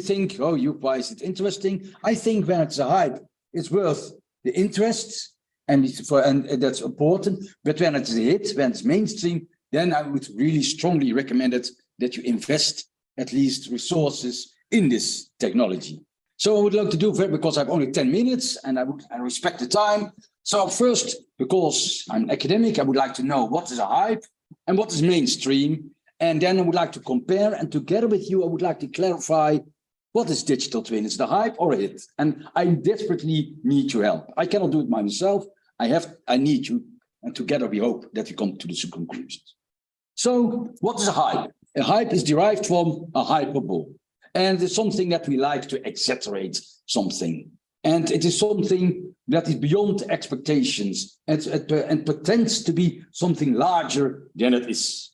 think, oh, why is it interesting? I think when it's a hype, it's worth the interest, and that's important. But when it's a hit, when it's mainstream, then I would really strongly recommend it that you invest at least resources in this technology. So I would like to do that because I have only 10 minutes and I respect the time. So first, because I'm an academic, I would like to know what is a hype and what is mainstream. And then I would like to compare, and together with you, I would like to clarify what is digital twin. Is it a hype or a hit? And I desperately need your help. I cannot do it by myself. I need you. And together we hope that we come to the conclusions. So what is a hype? A hype is derived from a hyperbole. And it's something that we like to exaggerate something. And it is something that is beyond expectations and pretends to be something larger than it is.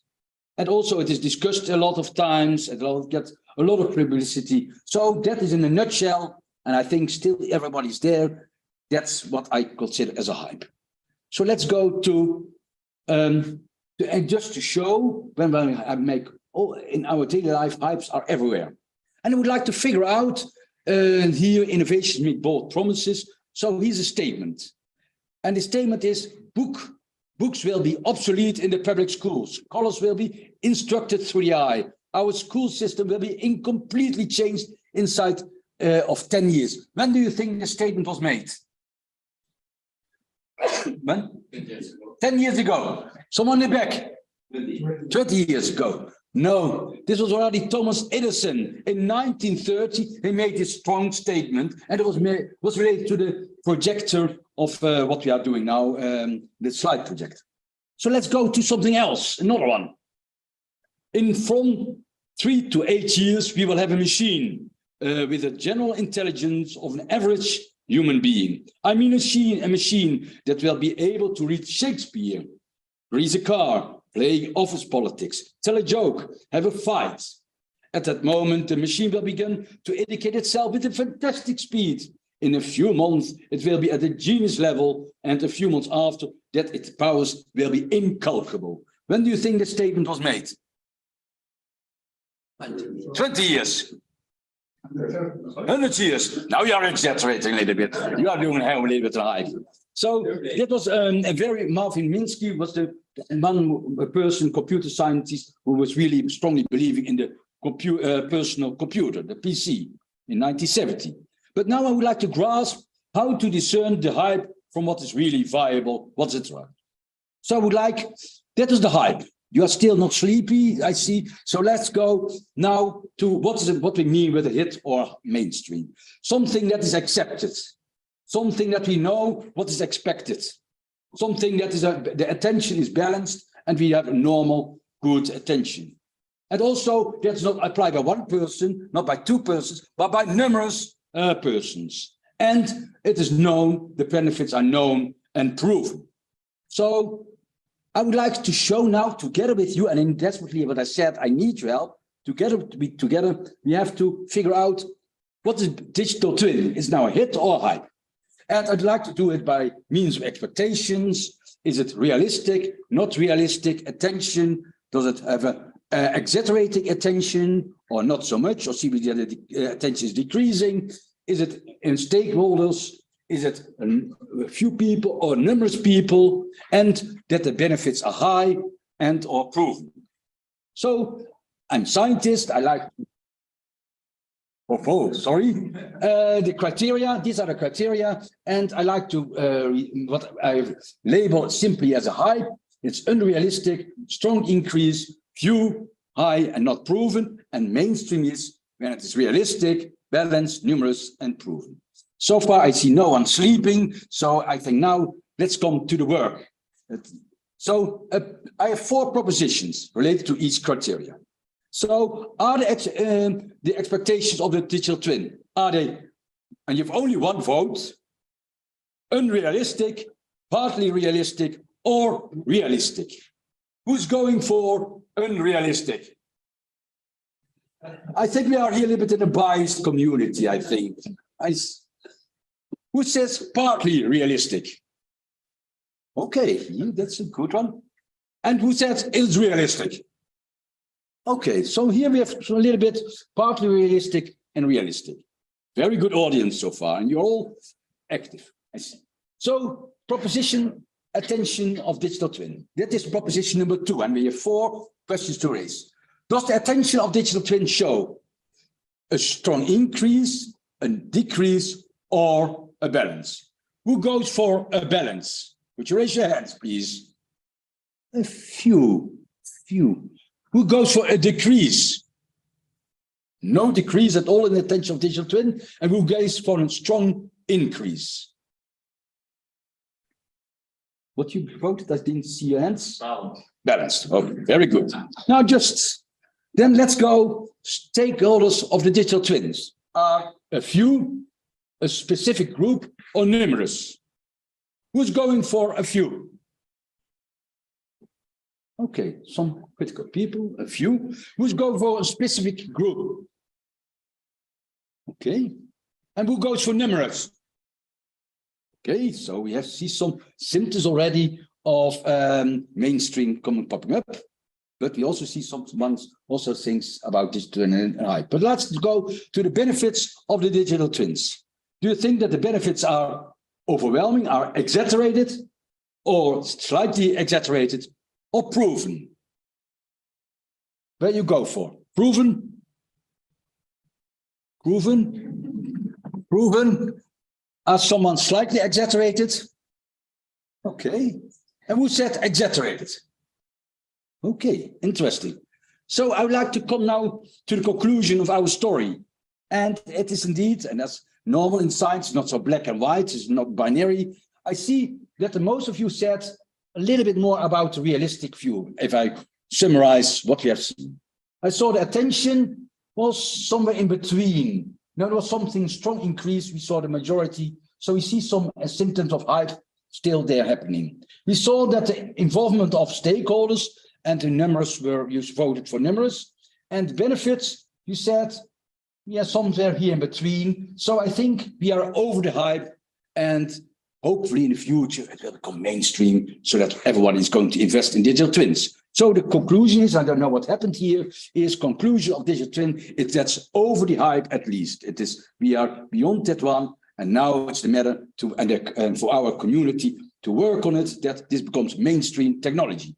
And also it is discussed a lot of times, and gets a lot of publicity. So that is in a nutshell, and I think still everybody's there. That's what I consider as a hype. So let's go to just to show when I make in our daily life, hypes are everywhere. And I would like to figure out here innovations meet bold promises. So here's a statement. And the statement is books will be obsolete in the public schools. Scholars will be instructed through the eye. Our school system will be incompletely changed inside of 10 years. When do you think the statement was made? When? 10 years ago. Someone in the back? 20 years ago. No, this was already Thomas Edison. In 1930, he made this strong statement, and it was related to the projector of what we are doing now, the slide projector. So let's go to something else, another one. From 3 to 8 years, we will have a machine with a general intelligence of an average human being. I mean a machine that will be able to read Shakespeare, race a car, play office politics, tell a joke, have a fight. At that moment, the machine will begin to educate itself with a fantastic speed. In a few months, it will be at a genius level, and a few months after that, its powers will be incalculable. When do you think the statement was made? 20 years. 100 years. Now you are exaggerating a little bit. You are doing a little bit high. So that was a very Marvin Minsky was the one computer scientist who was really strongly believing in the personal computer, the PC, in 1970. But now I would like to grasp how to discern the hype from what is really viable, what's it right. So I would like, that is the hype. You are still not sleepy, I see. So let's go now to what we mean with a hit or mainstream. Something that is accepted. Something that we know what is expected. Something that is the attention is balanced and we have a normal, good attention. And also that's not applied by one person, not by two persons, but by numerous persons. And it is known, the benefits are known and proven. So I would like to show now together with you, and in desperately what I said, I need your help. Together, we have to figure out what is digital twin. Is now a hit or a hype? And I'd like to do it by means of expectations. Is it realistic, not realistic? Attention, does it have a exaggerating attention or not so much? Or see the attention is decreasing? Is it in stakeholders? Is it a few people or numerous people? And that the benefits are high and or proven. So I'm a scientist, I like the criteria, these are the criteria, and I like to what I label simply as a hype. It's unrealistic, strong increase, few, high, and not proven, and mainstream is when it is realistic, balanced, numerous, and proven. So far, I see no one sleeping, so I think now let's come to the work. So I have 4 propositions related to each criteria. So are the expectations of the digital twin, are they, and you have only one vote, unrealistic, partly realistic, or realistic? Who's going for unrealistic? I think we are here a little bit in a biased community, I think. Who says partly realistic? Okay, that's a good one. And who says it's realistic? Okay, so here we have a little bit partly realistic, and realistic. Very good audience so far, and you're all active, I see. So, proposition attention of digital twin. That is proposition number 2, and we have 4 questions to raise. Does the attention of digital twin show a strong increase, a decrease, or a balance? Who goes for a balance? Would you raise your hands, please? A few. Who goes for a decrease? No decrease at all in the attention of digital twin, and who goes for a strong increase? What you voted, I didn't see your hands. Balanced. Oh, very good. Now then let's go stakeholders of the digital twins. Are a few, a specific group, or numerous? Who's going for a few? Okay, some critical people, a few. Who's going for a specific group? Okay. And who goes for numerous? Okay, so we have see some symptoms already of mainstream popping up, but we also see some ones also things about digital and hype. But let's go to the benefits of the digital twins. Do you think that the benefits are overwhelming, are exaggerated, or slightly exaggerated, or proven? Where you go for? Proven? Proven? Are someone slightly exaggerated? Okay. And who said exaggerated? Okay, interesting. So I would like to come now to the conclusion of our story. And it is indeed, and that's normal in science, not so black and white, it's not binary. I see that most of you said a little bit more about the realistic view, if I summarize what we have seen. I saw the attention was somewhere in between. Now, there was something strong increase. We saw the majority. So we see some symptoms of hype still there happening. We saw that the involvement of stakeholders and the numbers were, you voted for numbers. And benefits, you said, yeah, somewhere here in between. So I think we are over the hype, and hopefully in the future it will become mainstream so that everyone is going to invest in digital twins. So the conclusion is, I don't know what happened here, is conclusion of digital twin, is that's over the hype at least. It is, we are beyond that one, and now it's the matter to, and for our community to work on it, that this becomes mainstream technology.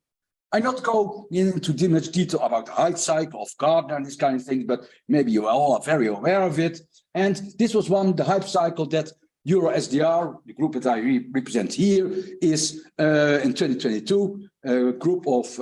I not go into too much detail about the hype cycle of Gardner and this kind of thing, but maybe you all are very aware of it. And this was the hype cycle that EuroSDR, the group that I represent here, is in 2022, a group of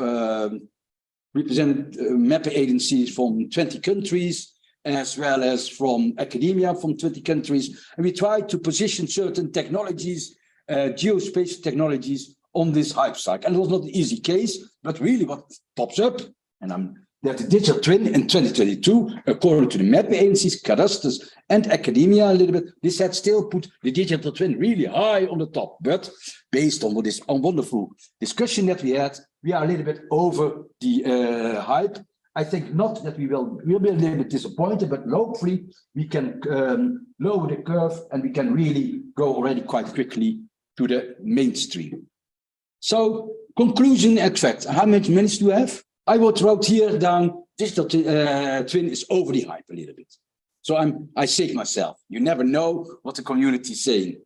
mapping agencies from 20 countries, as well as from academia from 20 countries. And we tried to position certain technologies, geospatial technologies, on this hype cycle. And it was not an easy case, but really what pops up, and that the digital twin in 2022, according to the mapping agencies, cadasters, and academia a little bit, this had still put the digital twin really high on the top. But based on this wonderful discussion that we had, we are a little bit over the hype. I think not that we'll be a little bit disappointed, but hopefully we can lower the curve and we can really go already quite quickly to the mainstream. So, conclusion, extract. How many minutes do you have? I wrote here down, digital twin is over the hype a little bit. So I say myself, you never know what the community is saying.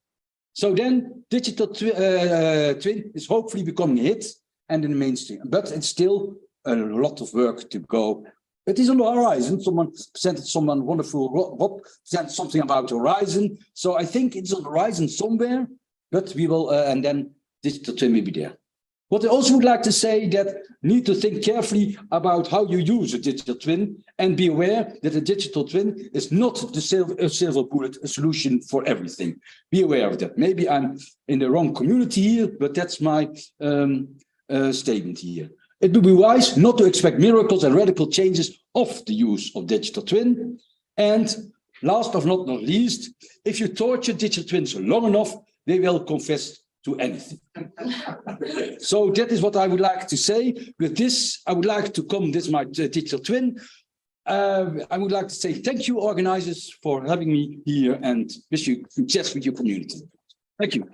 So then, digital twin is hopefully becoming a hit and in the mainstream. But it's still a lot of work to go. It is on the horizon. Someone wonderful, Rob said something about horizon. So I think it's on the horizon somewhere, but we will, and then digital twin may be there. What I also would like to say that need to think carefully about how you use a digital twin and be aware that a digital twin is not the silver bullet solution for everything. Be aware of that. Maybe I'm in the wrong community here, but that's my statement here. It would be wise not to expect miracles and radical changes of the use of digital twin. And last but not least, if you torture digital twins long enough, they will confess to anything. So that is what I would like to say. With this, I would like to come, this is my digital twin. I would like to say thank you, organizers, for having me here and wish you success with your community. Thank you.